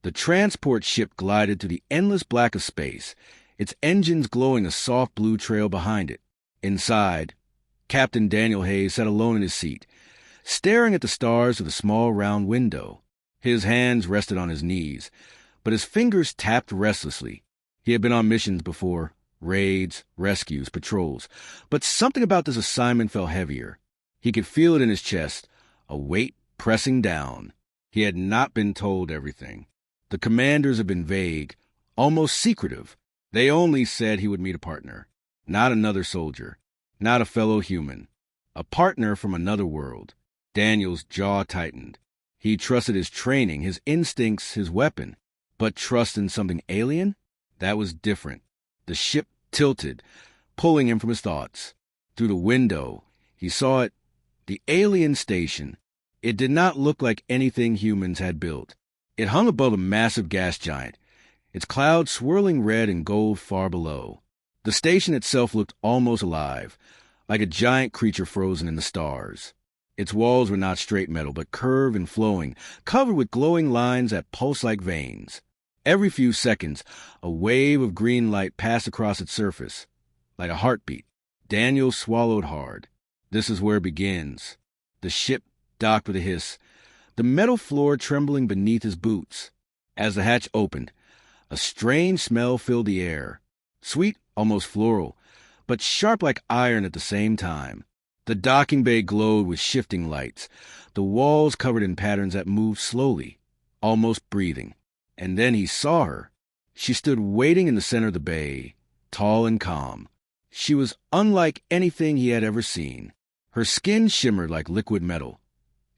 The transport ship glided through the endless black of space, its engines glowing a soft blue trail behind it. Inside, Captain Daniel Hayes sat alone in his seat, staring at the stars through the small round window. His hands rested on his knees, but his fingers tapped restlessly. He had been on missions before, raids, rescues, patrols, but something about this assignment felt heavier. He could feel it in his chest, a weight pressing down. He had not been told everything. The commanders had been vague, almost secretive. They only said he would meet a partner, not another soldier, not a fellow human, a partner from another world. Daniel's jaw tightened. He trusted his training, his instincts, his weapon. But trust in something alien? That was different. The ship tilted, pulling him from his thoughts. Through the window, he saw it, the alien station. It did not look like anything humans had built. It hung above a massive gas giant, its clouds swirling red and gold far below. The station itself looked almost alive, like a giant creature frozen in the stars. Its walls were not straight metal, but curved and flowing, covered with glowing lines that pulsed like veins. Every few seconds, a wave of green light passed across its surface, like a heartbeat. Daniel swallowed hard. This is where it begins. The ship docked with a hiss, the metal floor trembling beneath his boots. As the hatch opened, a strange smell filled the air, sweet, almost floral, but sharp like iron at the same time. The docking bay glowed with shifting lights, the walls covered in patterns that moved slowly, almost breathing. And then he saw her. She stood waiting in the center of the bay, tall and calm. She was unlike anything he had ever seen. Her skin shimmered like liquid metal,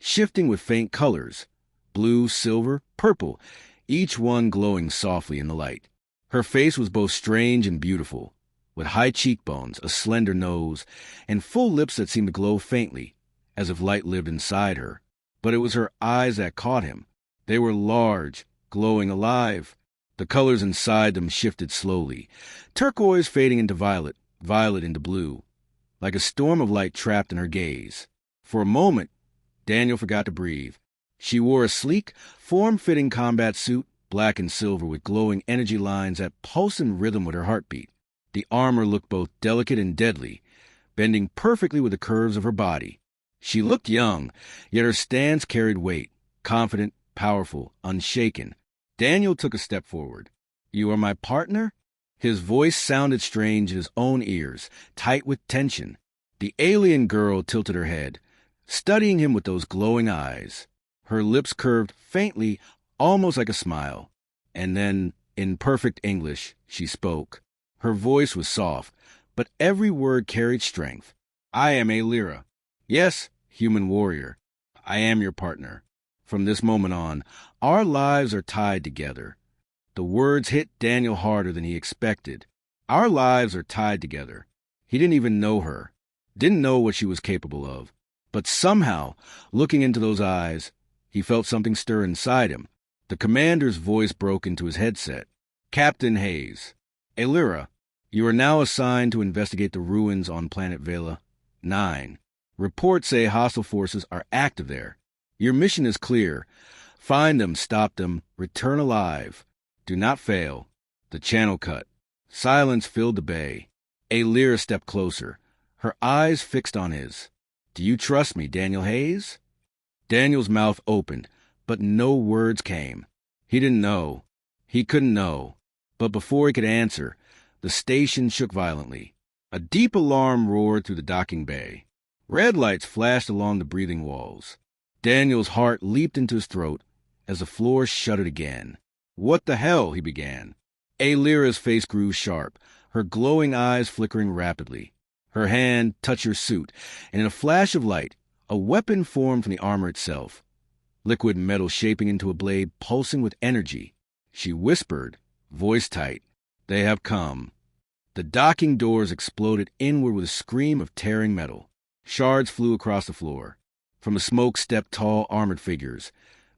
shifting with faint colors, blue, silver, purple, each one glowing softly in the light. Her face was both strange and beautiful, with high cheekbones, a slender nose, and full lips that seemed to glow faintly, as if light lived inside her. But it was her eyes that caught him. They were large, glowing alive. The colors inside them shifted slowly, turquoise fading into violet, violet into blue, like a storm of light trapped in her gaze. For a moment, Daniel forgot to breathe. She wore a sleek, form-fitting combat suit, black and silver with glowing energy lines that pulsed in rhythm with her heartbeat. The armor looked both delicate and deadly, bending perfectly with the curves of her body. She looked young, yet her stance carried weight, confident, powerful, unshaken. Daniel took a step forward. "You are my partner?" His voice sounded strange in his own ears, tight with tension. The alien girl tilted her head, studying him with those glowing eyes. Her lips curved faintly, almost like a smile. And then, in perfect English, she spoke. Her voice was soft, but every word carried strength. "I am Alyra. Yes, human warrior. I am your partner. From this moment on, our lives are tied together." The words hit Daniel harder than he expected. Our lives are tied together. He didn't even know her, didn't know what she was capable of. But somehow, looking into those eyes, he felt something stir inside him. The commander's voice broke into his headset. "Captain Hayes. Alyra, you are now assigned to investigate the ruins on planet Vela 9. Reports say hostile forces are active there. Your mission is clear. Find them, stop them, return alive. Do not fail." The channel cut. Silence filled the bay. Alyra stepped closer, her eyes fixed on his. "Do you trust me, Daniel Hayes?" Daniel's mouth opened, but no words came. He didn't know. He couldn't know. But before he could answer, the station shook violently. A deep alarm roared through the docking bay. Red lights flashed along the breathing walls. Daniel's heart leaped into his throat as the floor shuddered again. "What the hell?" he began. Alyra's face grew sharp, her glowing eyes flickering rapidly. Her hand touched her suit, and in a flash of light, a weapon formed from the armor itself. Liquid metal shaping into a blade pulsing with energy. She whispered, voice tight, "They have come." The docking doors exploded inward with a scream of tearing metal. Shards flew across the floor. From the smoke stepped tall armored figures,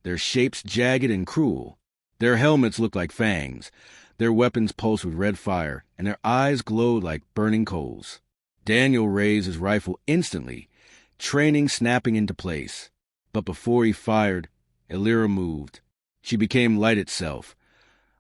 their shapes jagged and cruel. Their helmets looked like fangs, their weapons pulsed with red fire, and their eyes glowed like burning coals. Daniel raised his rifle instantly, training snapping into place. But before he fired, Alyra moved. She became light itself,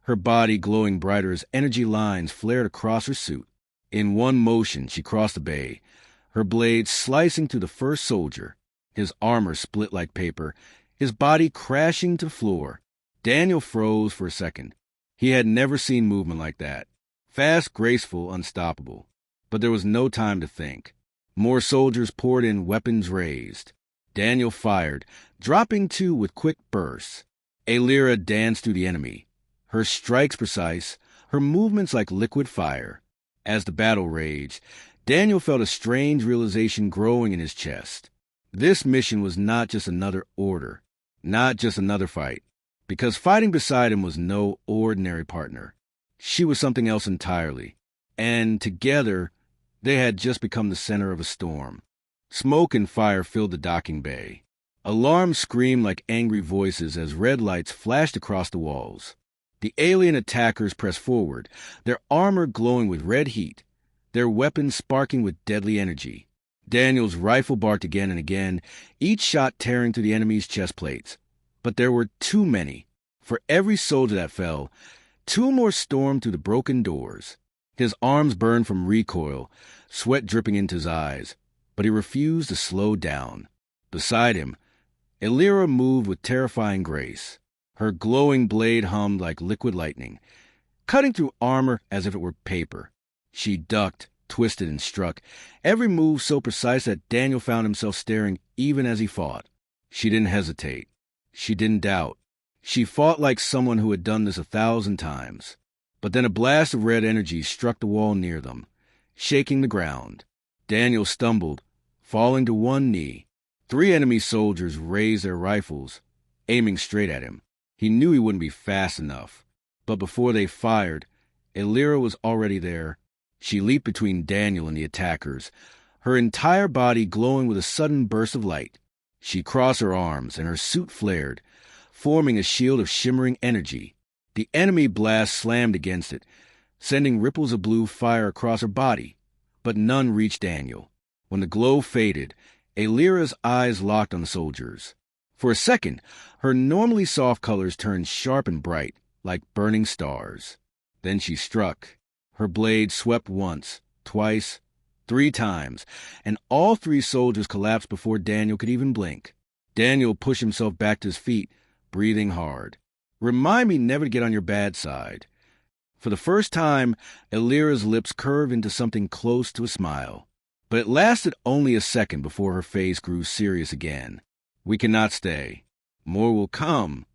her body glowing brighter as energy lines flared across her suit. In one motion, she crossed the bay, her blade slicing through the first soldier, his armor split like paper, his body crashing to the floor. Daniel froze for a second. He had never seen movement like that. Fast, graceful, unstoppable. But there was no time to think. More soldiers poured in, weapons raised. Daniel fired, dropping two with quick bursts. Aelira danced through the enemy, her strikes precise, her movements like liquid fire. As the battle raged, Daniel felt a strange realization growing in his chest. This mission was not just another order, not just another fight, because fighting beside him was no ordinary partner. She was something else entirely, and together they had just become the center of a storm. Smoke and fire filled the docking bay. Alarms screamed like angry voices as red lights flashed across the walls. The alien attackers pressed forward, their armor glowing with red heat, their weapons sparking with deadly energy. Daniel's rifle barked again and again, each shot tearing through the enemy's chest plates. But there were too many. For every soldier that fell, two more stormed through the broken doors. His arms burned from recoil, sweat dripping into his eyes, but he refused to slow down. Beside him, Aelira moved with terrifying grace. Her glowing blade hummed like liquid lightning, cutting through armor as if it were paper. She ducked, twisted, and struck, every move so precise that Daniel found himself staring even as he fought. She didn't hesitate. She didn't doubt. She fought like someone who had done this 1,000 times. But then a blast of red energy struck the wall near them, shaking the ground. Daniel stumbled, falling to one knee. 3 enemy soldiers raised their rifles, aiming straight at him. He knew he wouldn't be fast enough. But before they fired, Aelira was already there. She leaped between Daniel and the attackers, her entire body glowing with a sudden burst of light. She crossed her arms, and her suit flared, forming a shield of shimmering energy. The enemy blast slammed against it, sending ripples of blue fire across her body. But none reached Daniel. When the glow faded, Aelira's eyes locked on the soldiers. For a second, her normally soft colors turned sharp and bright, like burning stars. Then she struck. Her blade swept once, twice, 3 times, and all 3 soldiers collapsed before Daniel could even blink. Daniel pushed himself back to his feet, breathing hard. Remind me never to get on your bad side. For the first time, Aelira's lips curved into something close to a smile. But it lasted only a second before her face grew serious again. We cannot stay. More will come.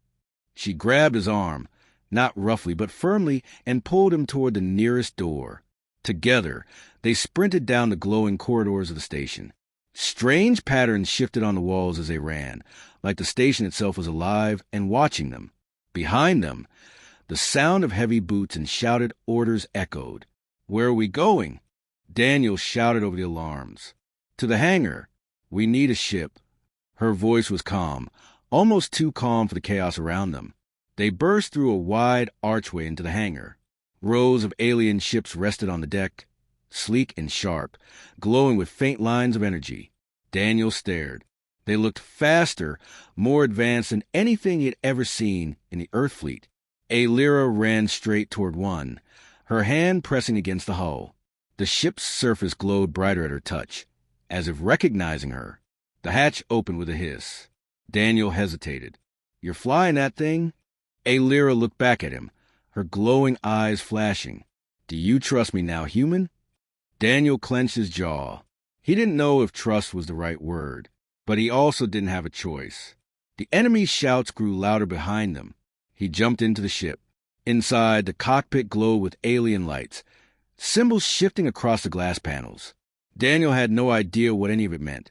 She grabbed his arm, not roughly but firmly, and pulled him toward the nearest door. Together, they sprinted down the glowing corridors of the station. Strange patterns shifted on the walls as they ran, like the station itself was alive and watching them. Behind them, the sound of heavy boots and shouted orders echoed. Where are we going? Daniel shouted over the alarms. To the hangar. We need a ship. Her voice was calm, almost too calm for the chaos around them. They burst through a wide archway into the hangar. Rows of alien ships rested on the deck, sleek and sharp, glowing with faint lines of energy. Daniel stared. They looked faster, more advanced than anything he had ever seen in the Earth fleet. Aelira ran straight toward one, her hand pressing against the hull. The ship's surface glowed brighter at her touch, as if recognizing her. The hatch opened with a hiss. Daniel hesitated. You're flying that thing? Aelira looked back at him, her glowing eyes flashing. Do you trust me now, human? Daniel clenched his jaw. He didn't know if trust was the right word, but he also didn't have a choice. The enemy's shouts grew louder behind them. He jumped into the ship. Inside, the cockpit glowed with alien lights, symbols shifting across the glass panels. Daniel had no idea what any of it meant,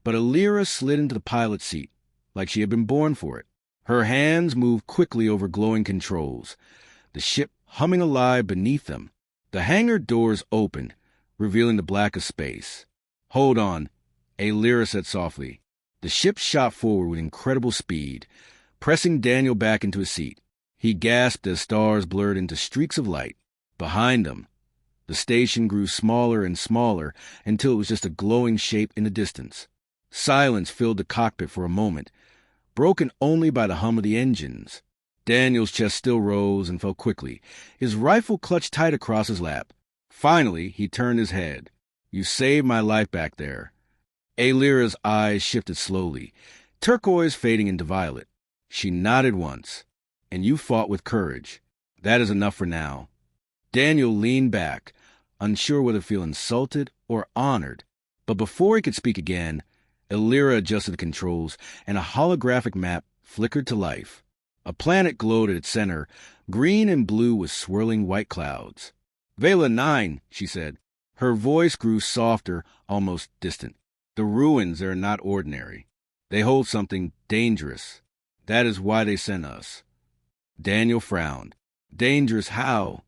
but Aelira slid into the pilot's seat, like she had been born for it. Her hands moved quickly over glowing controls, the ship humming alive beneath them. The hangar doors opened, revealing the black of space. Hold on, Aelira said softly. The ship shot forward with incredible speed, pressing Daniel back into his seat. He gasped as stars blurred into streaks of light. Behind them, the station grew smaller and smaller until it was just a glowing shape in the distance. Silence filled the cockpit for a moment, broken only by the hum of the engines. Daniel's chest still rose and fell quickly, his rifle clutched tight across his lap. Finally, he turned his head. "You saved my life back there." Alira's eyes shifted slowly, turquoise fading into violet. She nodded once. "And you fought with courage. That is enough for now." Daniel leaned back, unsure whether to feel insulted or honored. But before he could speak again, Alira adjusted the controls, and a holographic map flickered to life. A planet glowed at its center, green and blue with swirling white clouds. "Vela 9, she said. Her voice grew softer, almost distant. "The ruins are not ordinary. They hold something dangerous. That is why they sent us." Daniel frowned. "Dangerous how?"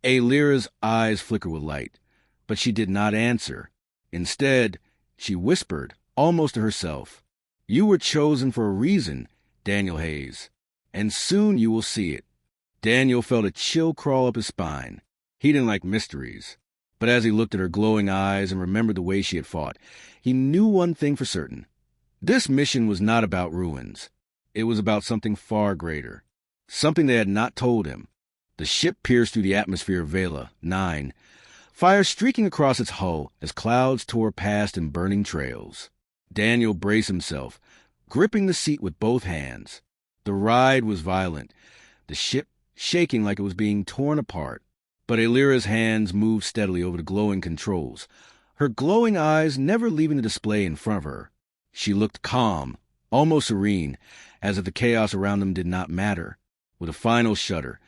Alira's eyes flickered with light, but she did not answer. Instead, she whispered, almost to herself, "You were chosen for a reason, Daniel Hayes, and soon you will see it." Daniel felt a chill crawl up his spine. He didn't like mysteries. But as he looked at her glowing eyes and remembered the way she had fought, he knew one thing for certain. This mission was not about ruins. It was about something far greater. Something they had not told him. The ship pierced through the atmosphere of Vela 9, fire streaking across its hull as clouds tore past in burning trails. Daniel braced himself, gripping the seat with both hands. The ride was violent, the ship shaking like it was being torn apart. But Alira's hands moved steadily over the glowing controls, her glowing eyes never leaving the display in front of her. She looked calm, almost serene, as if the chaos around them did not matter. With a final shudder,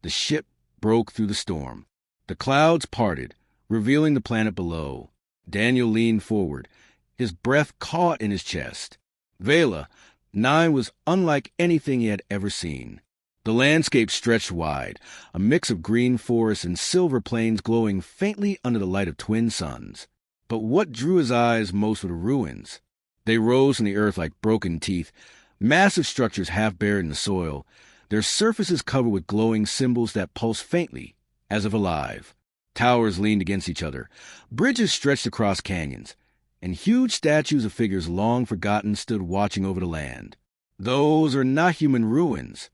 the ship broke through the storm. The clouds parted, revealing the planet below. Daniel leaned forward, his breath caught in his chest. Vela 9 was unlike anything he had ever seen. The landscape stretched wide, a mix of green forests and silver plains glowing faintly under the light of twin suns. But what drew his eyes most were the ruins. They rose from the earth like broken teeth, massive structures half buried in the soil, their surfaces covered with glowing symbols that pulsed faintly, as if alive. Towers leaned against each other, bridges stretched across canyons, and huge statues of figures long forgotten stood watching over the land. "Those are not human ruins,"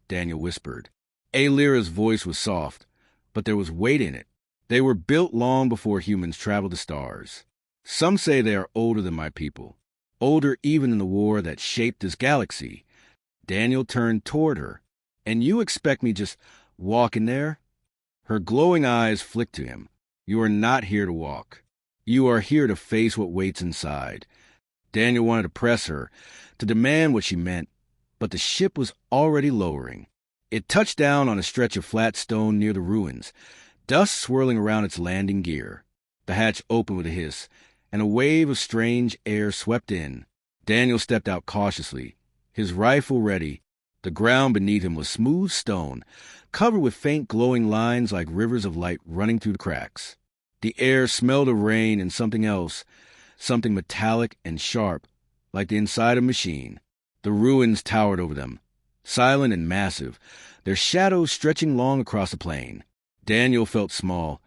Daniel whispered. Alira's voice was soft, but there was weight in it. "They were built long before humans traveled the stars. Some say they are older than my people, older even than the war that shaped this galaxy." Daniel turned toward her. "And you expect me just walk in there?" Her glowing eyes flicked to him. "You are not here to walk. You are here to face what waits inside." Daniel wanted to press her, to demand what she meant, but the ship was already lowering. It touched down on a stretch of flat stone near the ruins, dust swirling around its landing gear. The hatch opened with a hiss, and a wave of strange air swept in. Daniel stepped out cautiously, his rifle ready. The ground beneath him was smooth stone, covered with faint glowing lines like rivers of light running through the cracks. The air smelled of rain and something else, something metallic and sharp, like the inside of a machine. The ruins towered over them, silent and massive, their shadows stretching long across the plain. Daniel felt small,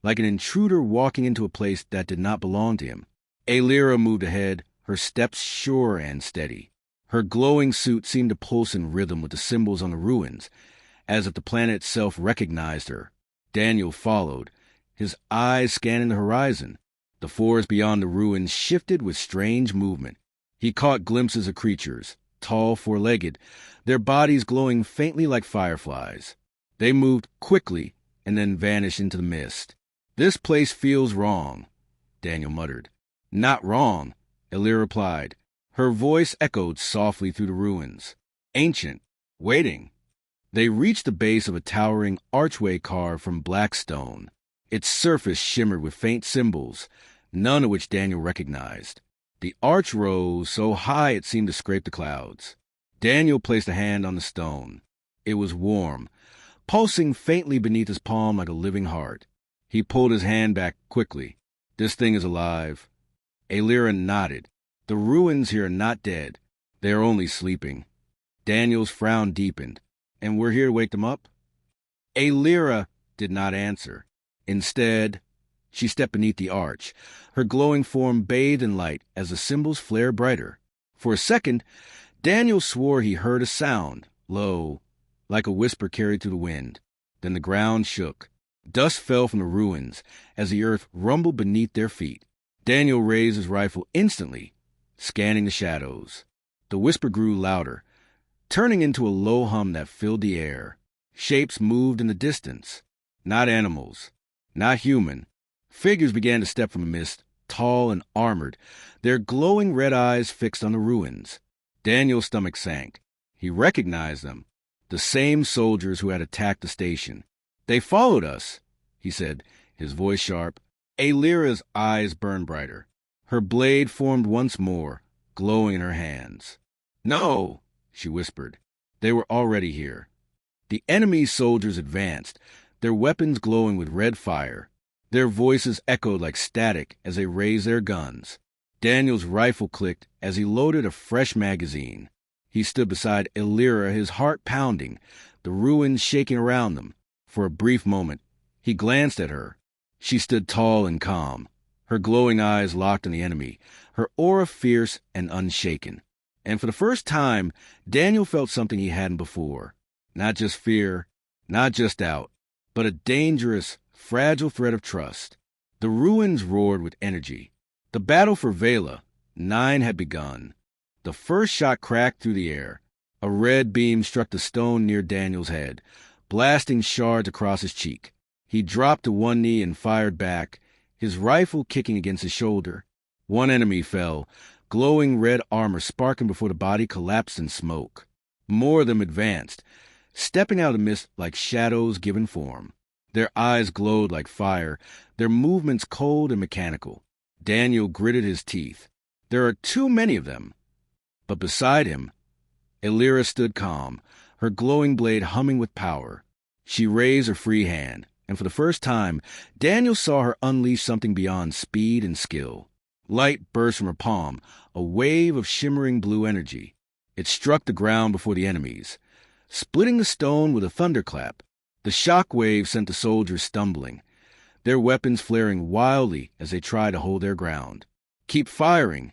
like an intruder walking into a place that did not belong to him. Alira moved ahead, her steps sure and steady. Her glowing suit seemed to pulse in rhythm with the symbols on the ruins, as if the planet itself recognized her. Daniel followed, his eyes scanning the horizon. The forest beyond the ruins shifted with strange movement. He caught glimpses of creatures, tall, four-legged, their bodies glowing faintly like fireflies. They moved quickly and then vanished into the mist. "This place feels wrong," Daniel muttered. "Not wrong," Alira replied. Her voice echoed softly through the ruins. "Ancient, waiting." They reached the base of a towering archway carved from black stone. Its surface shimmered with faint symbols, none of which Daniel recognized. The arch rose so high it seemed to scrape the clouds. Daniel placed a hand on the stone. It was warm, pulsing faintly beneath his palm like a living heart. He pulled his hand back quickly. "This thing is alive." Alira nodded. "The ruins here are not dead. They are only sleeping." Daniel's frown deepened. "And we're here to wake them up?" Alira did not answer. Instead, she stepped beneath the arch, her glowing form bathed in light as the symbols flared brighter. For a second, Daniel swore he heard a sound, low, like a whisper carried through the wind. Then the ground shook. Dust fell from the ruins as the earth rumbled beneath their feet. Daniel raised his rifle instantly, scanning the shadows. The whisper grew louder, turning into a low hum that filled the air. Shapes moved in the distance. Not animals, not human. Figures began to step from the mist, tall and armored, their glowing red eyes fixed on the ruins. Daniel's stomach sank. He recognized them, the same soldiers who had attacked the station. "They followed us," he said, his voice sharp. Aelira's eyes burned brighter. Her blade formed once more, glowing in her hands. "No," she whispered. They were already here. The enemy's soldiers advanced, their weapons glowing with red fire. Their voices echoed like static as they raised their guns. Daniel's rifle clicked as he loaded a fresh magazine. He stood beside Aelira, his heart pounding, the ruins shaking around them. For a brief moment, he glanced at her. She stood tall and calm, her glowing eyes locked on the enemy, her aura fierce and unshaken. And for the first time, Daniel felt something he hadn't before. Not just fear, not just doubt, but a dangerous, fragile thread of trust. The ruins roared with energy. The battle for Vela, 9, had begun. The first shot cracked through the air. A red beam struck the stone near Daniel's head, blasting shards across his cheek. He dropped to one knee and fired back, his rifle kicking against his shoulder. One enemy fell, glowing red armor sparking before the body collapsed in smoke. More of them advanced, stepping out of the mist like shadows given form. Their eyes glowed like fire, their movements cold and mechanical. Daniel gritted his teeth. There are too many of them. But beside him, Aelira stood calm, her glowing blade humming with power. She raised her free hand, and for the first time, Daniel saw her unleash something beyond speed and skill. Light burst from her palm, a wave of shimmering blue energy. It struck the ground before the enemies, splitting the stone with a thunderclap. The shock wave sent the soldiers stumbling, their weapons flaring wildly as they tried to hold their ground. "Keep firing,"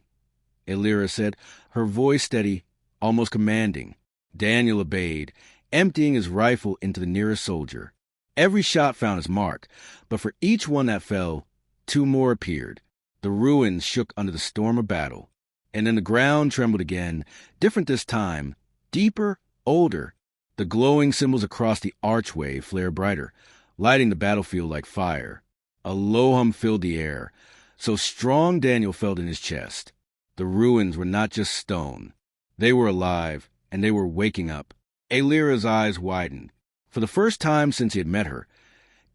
Aelira said, her voice steady, almost commanding. Daniel obeyed, emptying his rifle into the nearest soldier. Every shot found its mark, but for each one that fell, 2 more appeared. The ruins shook under the storm of battle, and then the ground trembled again, different this time, deeper, older. The glowing symbols across the archway flared brighter, lighting the battlefield like fire. A low hum filled the air, so strong Daniel felt in his chest. The ruins were not just stone. They were alive, and they were waking up. Aelira's eyes widened. For the first time since he had met her,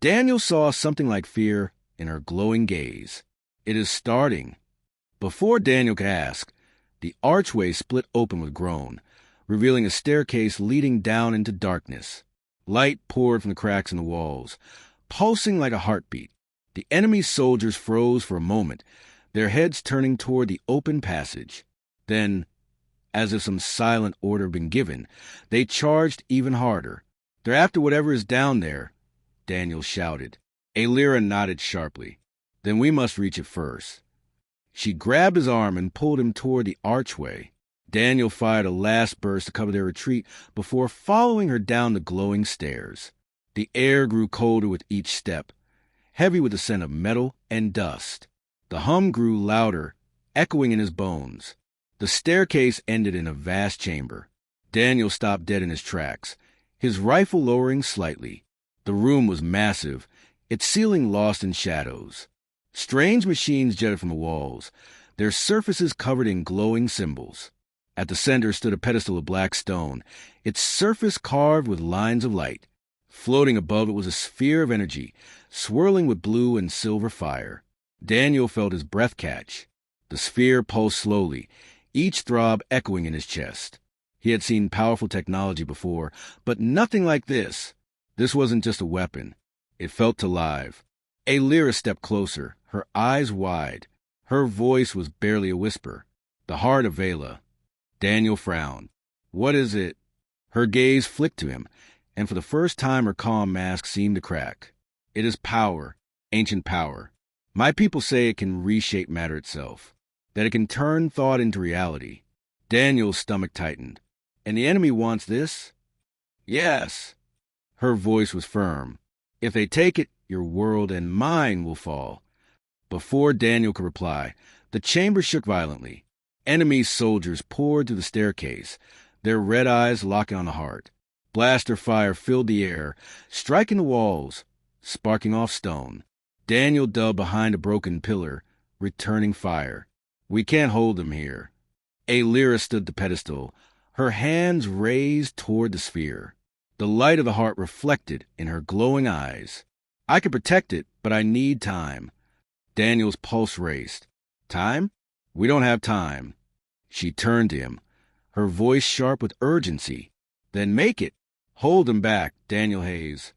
Daniel saw something like fear in her glowing gaze. "It is starting." Before Daniel could ask, the archway split open with a groan, revealing a staircase leading down into darkness. Light poured from the cracks in the walls, pulsing like a heartbeat. The enemy's soldiers froze for a moment, their heads turning toward the open passage. Then, as if some silent order had been given, they charged even harder. "They're after whatever is down there," Daniel shouted. Aelira nodded sharply. "Then we must reach it first." She grabbed his arm and pulled him toward the archway. Daniel fired a last burst to cover their retreat before following her down the glowing stairs. The air grew colder with each step, heavy with the scent of metal and dust. The hum grew louder, echoing in his bones. The staircase ended in a vast chamber. Daniel stopped dead in his tracks, his rifle lowering slightly. The room was massive, its ceiling lost in shadows. Strange machines jutted from the walls, their surfaces covered in glowing symbols. At the center stood a pedestal of black stone, its surface carved with lines of light. Floating above it was a sphere of energy, swirling with blue and silver fire. Daniel felt his breath catch. The sphere pulsed slowly, each throb echoing in his chest. He had seen powerful technology before, but nothing like this. This wasn't just a weapon. It felt alive. Aelira stepped closer, her eyes wide. Her voice was barely a whisper. "The heart of Vela." Daniel frowned. "What is it?" Her gaze flicked to him, and for the first time her calm mask seemed to crack. "It is power, ancient power. My people say it can reshape matter itself, that it can turn thought into reality." Daniel's stomach tightened. "And the enemy wants this?" Yes. Her voice was firm. If they take it, your world and mine will fall. Before Daniel could reply, the chamber shook violently. Enemy soldiers poured through the staircase, their red eyes locking on the heart. Blaster fire filled the air, striking the walls, sparking off stone. Daniel dug behind a broken pillar, returning fire. We can't hold them here. Aelira stood the pedestal, her hands raised toward the sphere. The light of the heart reflected in her glowing eyes. I can protect it, but I need time. Daniel's pulse raced. Time? We don't have time. She turned to him, her voice sharp with urgency. Then make it. Hold him back, Daniel Hayes.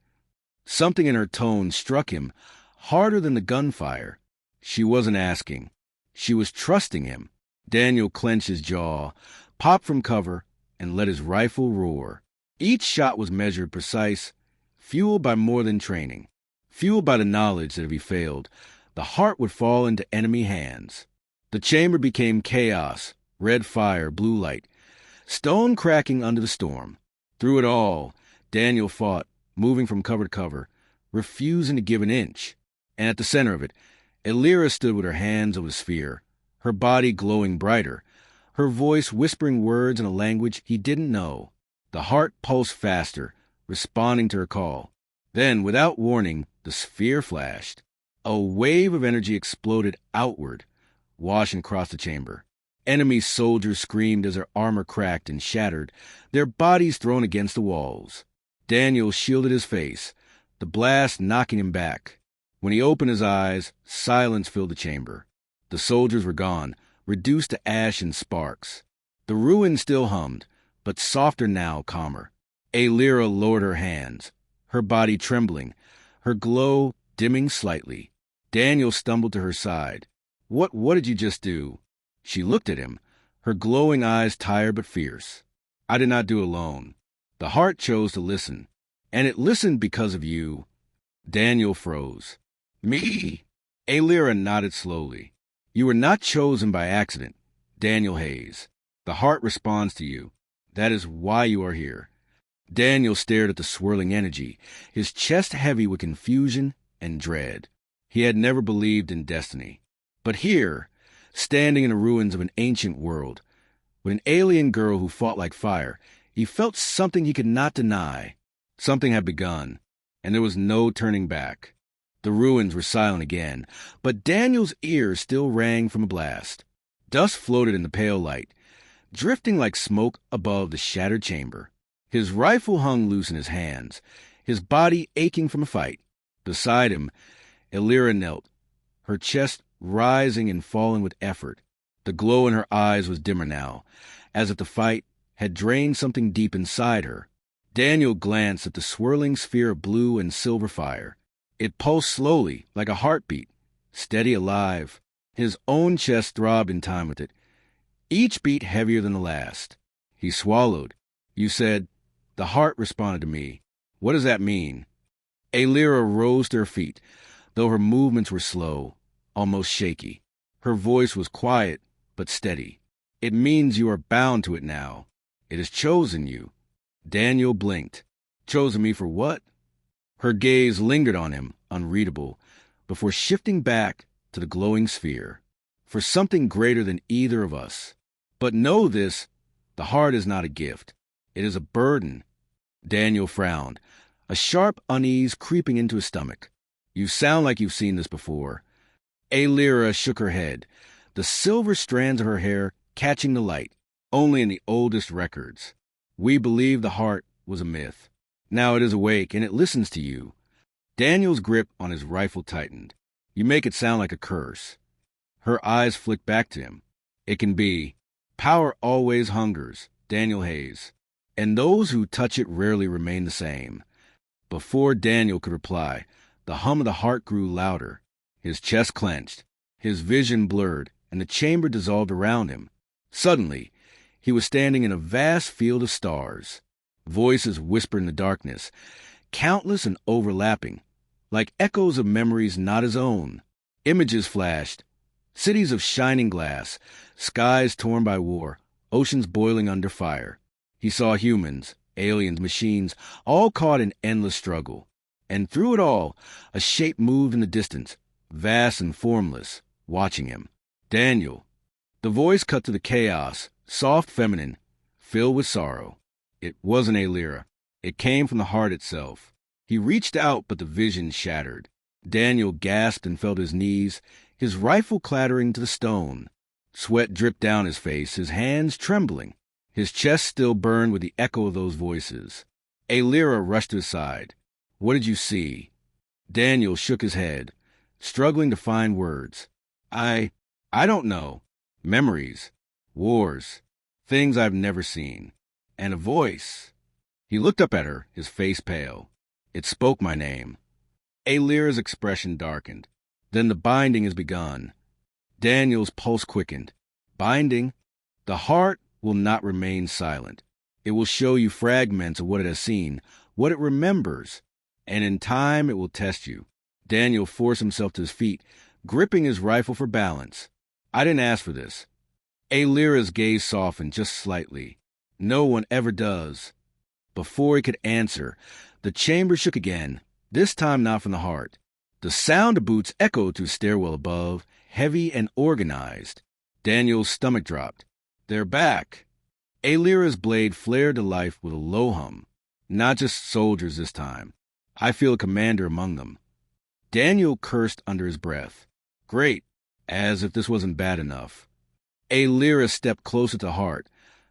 Something in her tone struck him, harder than the gunfire. She wasn't asking. She was trusting him. Daniel clenched his jaw, popped from cover, and let his rifle roar. Each shot was measured precise, fueled by more than training, fueled by the knowledge that if he failed, the heart would fall into enemy hands. The chamber became chaos, red fire, blue light, stone cracking under the storm. Through it all, Daniel fought, moving from cover to cover, refusing to give an inch. And at the center of it, Aelira stood with her hands over the sphere, her body glowing brighter, her voice whispering words in a language he didn't know. The heart pulsed faster, responding to her call. Then, without warning, the sphere flashed. A wave of energy exploded outward, washing across the chamber. Enemy soldiers screamed as their armor cracked and shattered, their bodies thrown against the walls. Daniel shielded his face, the blast knocking him back. When he opened his eyes, silence filled the chamber. The soldiers were gone, reduced to ash and sparks. The ruins still hummed, but softer now, calmer. Aelira lowered her hands, her body trembling, her glow dimming slightly. Daniel stumbled to her side. What did you just do? She looked at him, her glowing eyes tired but fierce. I did not do it alone. The heart chose to listen, and it listened because of you. Daniel froze. Me? Aelira nodded slowly. You were not chosen by accident, Daniel Hayes. The heart responds to you. That is why you are here. Daniel stared at the swirling energy, his chest heavy with confusion and dread. He had never believed in destiny. But here, standing in the ruins of an ancient world, with an alien girl who fought like fire, he felt something he could not deny. Something had begun, and there was no turning back. The ruins were silent again, but Daniel's ears still rang from a blast. Dust floated in the pale light, drifting like smoke above the shattered chamber. His rifle hung loose in his hands, his body aching from a fight. Beside him, Aelira knelt, her chest rising and falling with effort. The glow in her eyes was dimmer now, as if the fight had drained something deep inside her. Daniel glanced at the swirling sphere of blue and silver fire. It pulsed slowly, like a heartbeat, steady, alive. His own chest throbbed in time with it, each beat heavier than the last. He swallowed. You said, the heart responded to me. What does that mean? Aelira rose to her feet, though her movements were slow, almost shaky. Her voice was quiet, but steady. It means you are bound to it now. It has chosen you. Daniel blinked. Chosen me for what? Her gaze lingered on him, unreadable, before shifting back to the glowing sphere. For something greater than either of us. But know this, the heart is not a gift. It is a burden. Daniel frowned, a sharp unease creeping into his stomach. You sound like you've seen this before. Aelira shook her head, the silver strands of her hair catching the light, only in the oldest records. We believe the heart was a myth. Now it is awake, and it listens to you. Daniel's grip on his rifle tightened. You make it sound like a curse. Her eyes flicked back to him. It can be. Power always hungers, Daniel Hayes. And those who touch it rarely remain the same. Before Daniel could reply, the hum of the heart grew louder. His chest clenched, his vision blurred, and the chamber dissolved around him. Suddenly, he was standing in a vast field of stars. Voices whispered in the darkness, countless and overlapping, like echoes of memories not his own. Images flashed, cities of shining glass, skies torn by war, oceans boiling under fire. He saw humans, aliens, machines, all caught in endless struggle. And through it all, a shape moved in the distance, vast and formless, watching him. Daniel. The voice cut to the chaos, soft, feminine, filled with sorrow. It wasn't Alira. It came from the heart itself. He reached out, but the vision shattered. Daniel gasped and fell to his knees, his rifle clattering to the stone. Sweat dripped down his face, his hands trembling. His chest still burned with the echo of those voices. Alira rushed to his side. "What did you see?" Daniel shook his head, struggling to find words. I don't know. Memories. Wars. Things I've never seen. And a voice." He looked up at her, his face pale. It spoke my name. Alira's expression darkened. "Then the binding has begun." Daniel's pulse quickened. "Binding? The heart will not remain silent. It will show you fragments of what it has seen, what it remembers, and in time it will test you." Daniel forced himself to his feet, gripping his rifle for balance. "I didn't ask for this." Alira's gaze softened just slightly. "No one ever does." Before he could answer, the chamber shook again, this time not from the heart. The sound of boots echoed through the stairwell above, heavy and organized. Daniel's stomach dropped. "They're back." Alira's blade flared to life with a low hum. "Not just soldiers this time. I feel a commander among them." Daniel cursed under his breath. "Great," as if this wasn't bad enough. Alira stepped closer to Hart,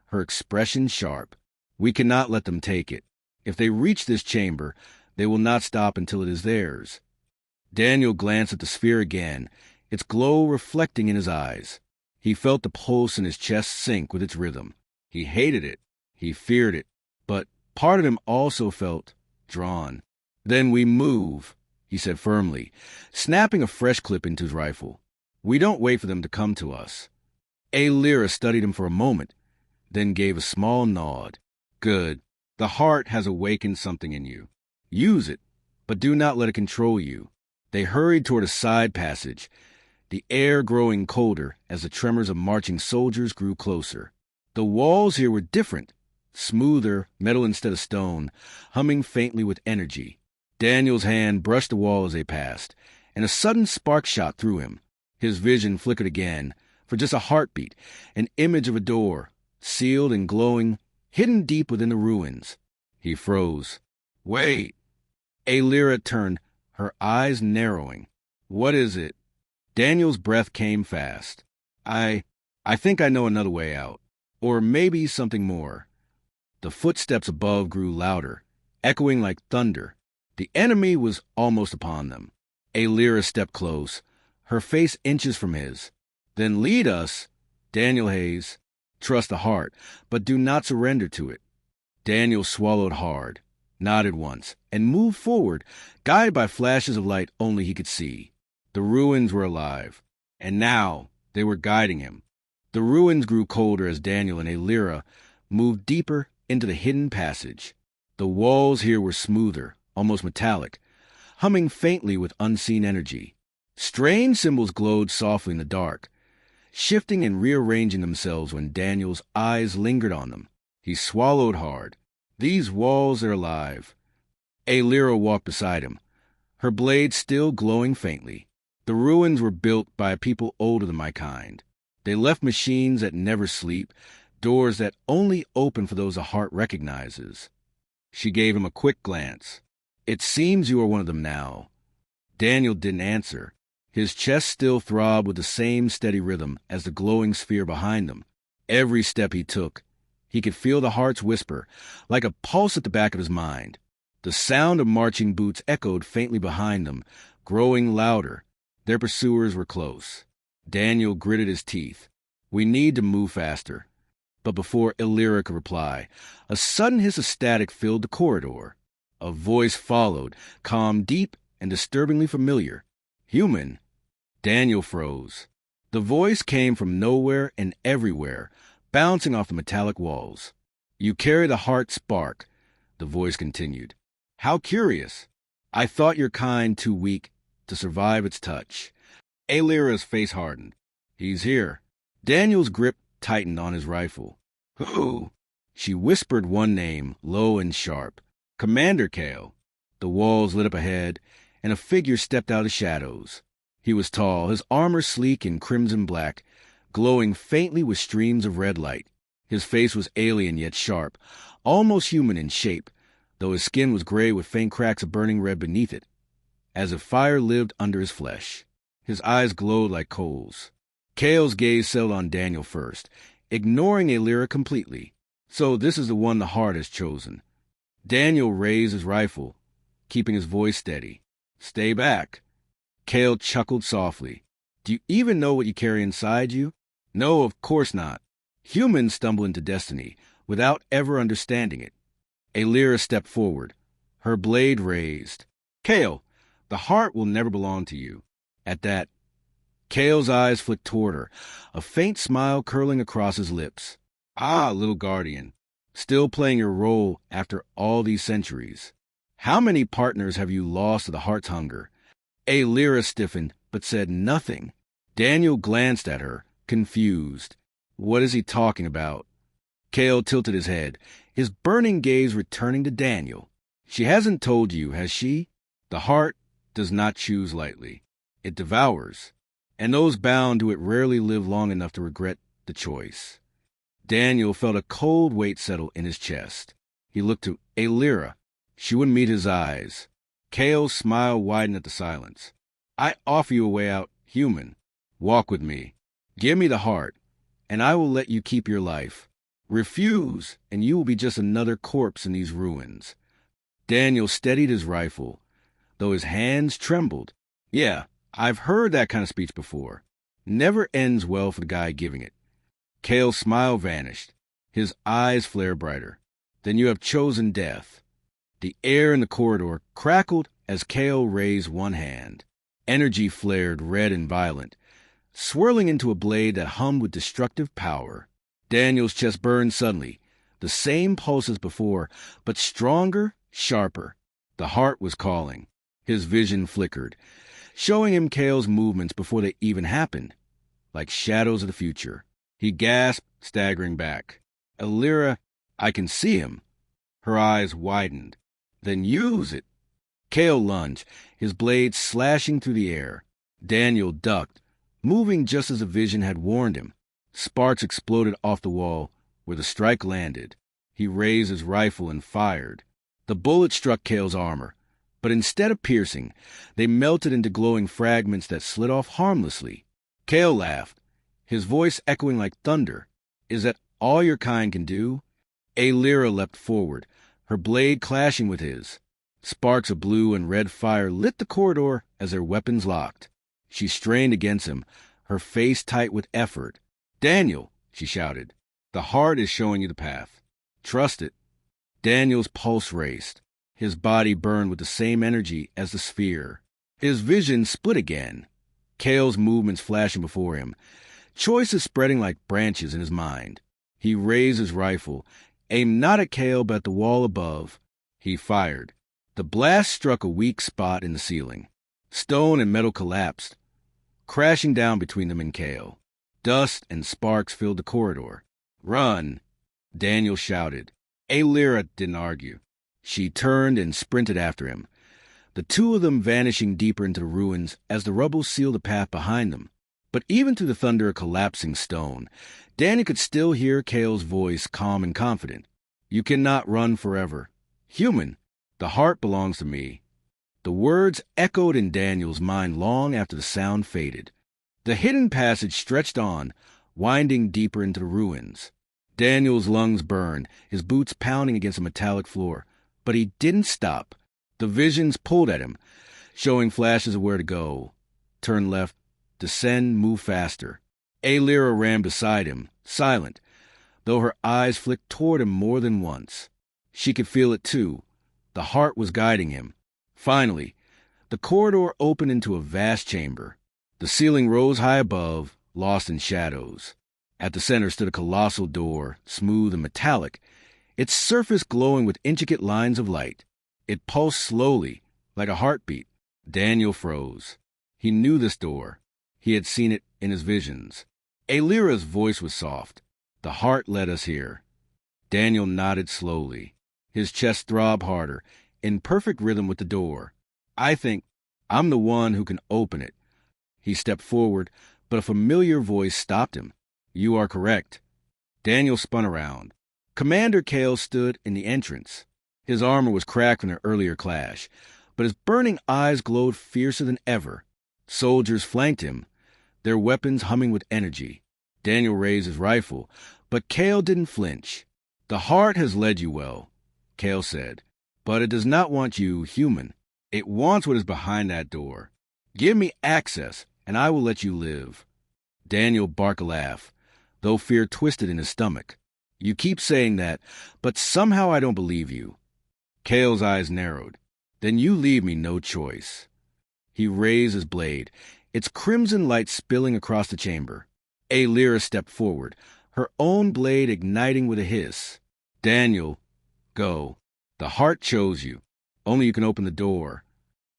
her expression sharp. "We cannot let them take it. If they reach this chamber, they will not stop until it is theirs." Daniel glanced at the sphere again, its glow reflecting in his eyes. He felt the pulse in his chest sink with its rhythm. He hated it. He feared it. But part of him also felt drawn. "Then we move," he said firmly, snapping a fresh clip into his rifle. "We don't wait for them to come to us." Alira studied him for a moment, then gave a small nod. "Good. The heart has awakened something in you. Use it, but do not let it control you." They hurried toward a side passage, the air growing colder as the tremors of marching soldiers grew closer. The walls here were different, smoother, metal instead of stone, humming faintly with energy. Daniel's hand brushed the wall as they passed, and a sudden spark shot through him. His vision flickered again, for just a heartbeat, an image of a door, sealed and glowing, hidden deep within the ruins. He froze. "Wait!" Alira turned, her eyes narrowing. "What is it?" Daniel's breath came fast. I think I know another way out. Or maybe something more." The footsteps above grew louder, echoing like thunder. The enemy was almost upon them. Alira stepped close, her face inches from his. "Then lead us." "Daniel Hayes, trust the heart, but do not surrender to it." Daniel swallowed hard, nodded once, and moved forward, guided by flashes of light only he could see. The ruins were alive, and now they were guiding him. The ruins grew colder as Daniel and Alira moved deeper into the hidden passage. The walls here were smoother, almost metallic, humming faintly with unseen energy. Strange symbols glowed softly in the dark, shifting and rearranging themselves when Daniel's eyes lingered on them. He swallowed hard. "These walls are alive." Alira walked beside him, her blade still glowing faintly. "The ruins were built by a people older than my kind. They left machines that never sleep, doors that only open for those a heart recognizes." She gave him a quick glance. "It seems you are one of them now." Daniel didn't answer. His chest still throbbed with the same steady rhythm as the glowing sphere behind them. Every step he took, he could feel the heart's whisper, like a pulse at the back of his mind. The sound of marching boots echoed faintly behind them, growing louder. Their pursuers were close. Daniel gritted his teeth. "We need to move faster." But before Alira could reply, a sudden hiss of static filled the corridor. A voice followed, calm, deep, and disturbingly familiar. "Human." Daniel froze. The voice came from nowhere and everywhere, bouncing off the metallic walls. "You carry the heart spark," the voice continued. "How curious. I thought your kind too weak to survive its touch." Alira's face hardened. "He's here." Daniel's grip tightened on his rifle. "Who?" She whispered one name, low and sharp. Commander Kale. The walls lit up ahead, and a figure stepped out of the shadows. He was tall, his armor sleek in crimson black, glowing faintly with streams of red light. His face was alien yet sharp, almost human in shape, though his skin was gray with faint cracks of burning red beneath it, as if fire lived under his flesh. His eyes glowed like coals. Kale's gaze settled on Daniel first, ignoring Aelira completely. So this is the one the heart has chosen. Daniel raised his rifle, keeping his voice steady. Stay back. Kale chuckled softly. Do you even know what you carry inside you? No, of course not. Humans stumble into destiny without ever understanding it. Aelira stepped forward, her blade raised. Kale, the heart will never belong to you. At that, Kale's eyes flicked toward her, a faint smile curling across his lips. Ah, little guardian, still playing your role after all these centuries. How many partners have you lost to the heart's hunger? Aelira stiffened, but said nothing. Daniel glanced at her, confused. What is he talking about? Kale tilted his head, his burning gaze returning to Daniel. She hasn't told you, has she? The heart does not choose lightly. It devours, and those bound to it rarely live long enough to regret the choice. Daniel felt a cold weight settle in his chest. He looked to Aelira. She wouldn't meet his eyes. Kale's smile widened at the silence. I offer you a way out, human. Walk with me. Give me the heart, and I will let you keep your life. Refuse, and you will be just another corpse in these ruins. Daniel steadied his rifle, though his hands trembled. Yeah, I've heard that kind of speech before. Never ends well for the guy giving it. Kale's smile vanished. His eyes flared brighter. Then you have chosen death. The air in the corridor crackled as Kale raised one hand. Energy flared red and violent, swirling into a blade that hummed with destructive power. Daniel's chest burned suddenly, the same pulse as before, but stronger, sharper. The heart was calling. His vision flickered, showing him Kale's movements before they even happened, like shadows of the future. He gasped, staggering back. Aelira, I can see him. Her eyes widened. Then use it. Kale lunged, his blade slashing through the air. Daniel ducked, moving just as the vision had warned him. Sparks exploded off the wall where the strike landed. He raised his rifle and fired. The bullet struck Kale's armor, but instead of piercing, they melted into glowing fragments that slid off harmlessly. Kale laughed, his voice echoing like thunder. Is that all your kind can do? Aelira leapt forward, her blade clashing with his. Sparks of blue and red fire lit the corridor as their weapons locked. She strained against him, her face tight with effort. Daniel, she shouted, the heart is showing you the path. Trust it. Daniel's pulse raced. His body burned with the same energy as the sphere. His vision split again, Kale's movements flashing before him, choices spreading like branches in his mind. He raised his rifle, aimed not at Kale but at the wall above. He fired. The blast struck a weak spot in the ceiling. Stone and metal collapsed, crashing down between them and Kale. Dust and sparks filled the corridor. Run, Daniel shouted. Aelira didn't argue. She turned and sprinted after him, the two of them vanishing deeper into the ruins as the rubble sealed the path behind them. But even through the thunder of collapsing stone, Daniel could still hear Kale's voice, calm and confident. You cannot run forever. Human, the heart belongs to me. The words echoed in Daniel's mind long after the sound faded. The hidden passage stretched on, winding deeper into the ruins. Daniel's lungs burned, his boots pounding against a metallic floor. But he didn't stop. The visions pulled at him, showing flashes of where to go. Turn left, descend, move faster. Aelira ran beside him, silent, though her eyes flicked toward him more than once. She could feel it too. The heart was guiding him. Finally, the corridor opened into a vast chamber. The ceiling rose high above, lost in shadows. At the center stood a colossal door, smooth and metallic, its surface glowing with intricate lines of light. It pulsed slowly, like a heartbeat. Daniel froze. He knew this door. He had seen it in his visions. Aelira's voice was soft. The heart led us here. Daniel nodded slowly. His chest throbbed harder, in perfect rhythm with the door. I think I'm the one who can open it. He stepped forward, but a familiar voice stopped him. You are correct. Daniel spun around. Commander Kale stood in the entrance. His armor was cracked from their earlier clash, but his burning eyes glowed fiercer than ever. Soldiers flanked him, their weapons humming with energy. Daniel raised his rifle, but Kale didn't flinch. The heart has led you well, Kale said, but it does not want you human. It wants what is behind that door. Give me access, and I will let you live. Daniel barked a laugh, though fear twisted in his stomach. You keep saying that, but somehow I don't believe you. Kale's eyes narrowed. Then you leave me no choice. He raised his blade, its crimson light spilling across the chamber. Aelira stepped forward, her own blade igniting with a hiss. Daniel, go. The heart chose you. Only you can open the door.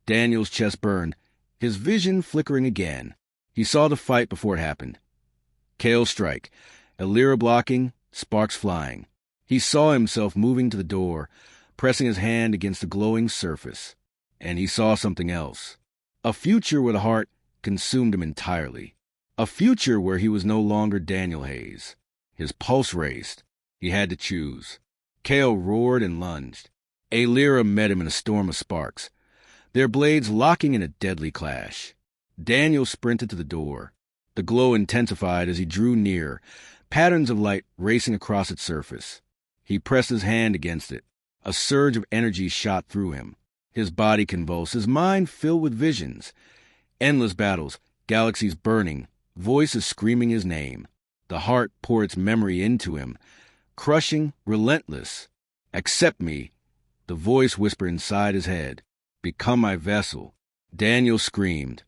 Daniel's chest burned, his vision flickering again. He saw the fight before it happened. Kale's strike, Aelira blocking, sparks flying. He saw himself moving to the door, pressing his hand against the glowing surface. And he saw something else. A future where the heart consumed him entirely. A future where he was no longer Daniel Hayes. His pulse raced. He had to choose. Kale roared and lunged. Aelira met him in a storm of sparks, their blades locking in a deadly clash. Daniel sprinted to the door. The glow intensified as he drew near, patterns of light racing across its surface. He pressed his hand against it. A surge of energy shot through him. His body convulsed, his mind filled with visions. Endless battles, galaxies burning, voices screaming his name. The heart poured its memory into him, crushing, relentless. Accept me, the voice whispered inside his head. Become my vessel. Daniel screamed,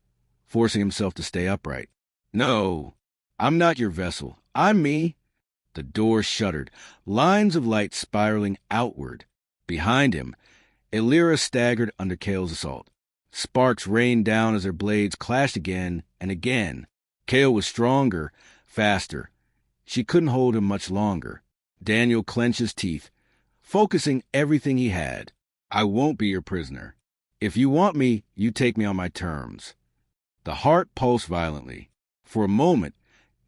forcing himself to stay upright. No, I'm not your vessel. I'm me. The door shuddered, lines of light spiraling outward. Behind him, Aelira staggered under Kale's assault. Sparks rained down as their blades clashed again and again. Kale was stronger, faster. She couldn't hold him much longer. Daniel clenched his teeth, focusing everything he had. I won't be your prisoner. If you want me, you take me on my terms. The heart pulsed violently. For a moment,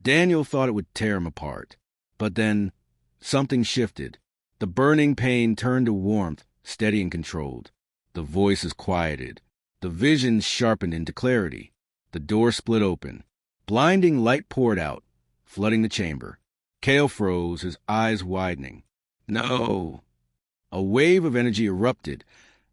Daniel thought it would tear him apart. But then, something shifted. The burning pain turned to warmth, steady and controlled. The voices quieted. The visions sharpened into clarity. The door split open. Blinding light poured out, flooding the chamber. Kale froze, his eyes widening. No! A wave of energy erupted,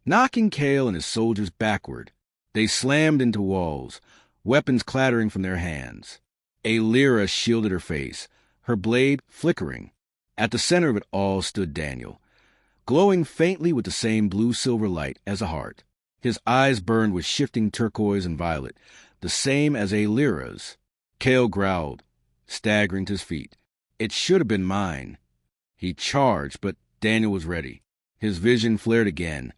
knocking Kale and his soldiers backward. They slammed into walls, weapons clattering from their hands. Aelira shielded her face, her blade flickering. At the center of it all stood Daniel, glowing faintly with the same blue-silver light as a heart. His eyes burned with shifting turquoise and violet, the same as Aelira's. Kale growled, staggering to his feet. It should have been mine. He charged, but Daniel was ready. His vision flared again,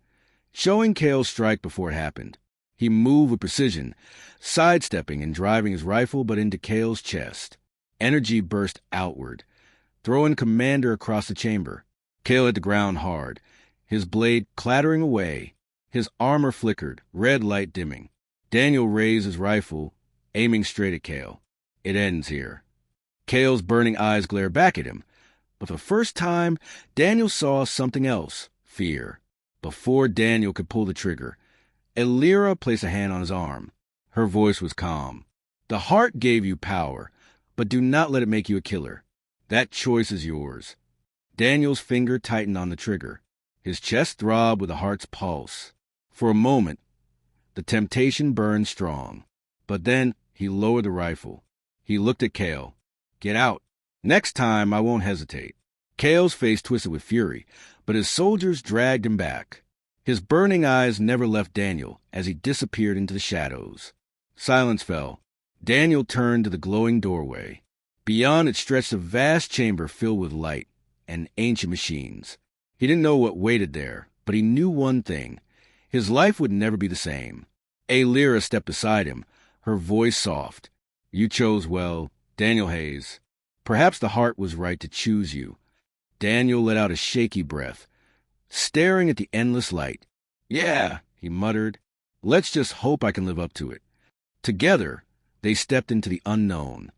showing Kale's strike before it happened. He moved with precision, sidestepping and driving his rifle but into Kale's chest. Energy burst outward, throwing Commander across the chamber. Kale hit the ground hard, his blade clattering away. His armor flickered, red light dimming. Daniel raised his rifle, aiming straight at Kale. It ends here. Kale's burning eyes glared back at him. But for the first time, Daniel saw something else, fear. Before Daniel could pull the trigger, Aelira placed a hand on his arm. Her voice was calm. The heart gave you power, but do not let it make you a killer. That choice is yours. Daniel's finger tightened on the trigger. His chest throbbed with the heart's pulse. For a moment, the temptation burned strong. But then he lowered the rifle. He looked at Kale. Get out. Next time, I won't hesitate. Kale's face twisted with fury, but his soldiers dragged him back. His burning eyes never left Daniel as he disappeared into the shadows. Silence fell. Daniel turned to the glowing doorway. Beyond it stretched a vast chamber filled with light and ancient machines. He didn't know what waited there, but he knew one thing. His life would never be the same. Aelira stepped beside him, her voice soft. You chose well, Daniel Hayes. Perhaps the heart was right to choose you. Daniel let out a shaky breath, staring at the endless light. "Yeah," he muttered. "Let's just hope I can live up to it." Together, they stepped into the unknown,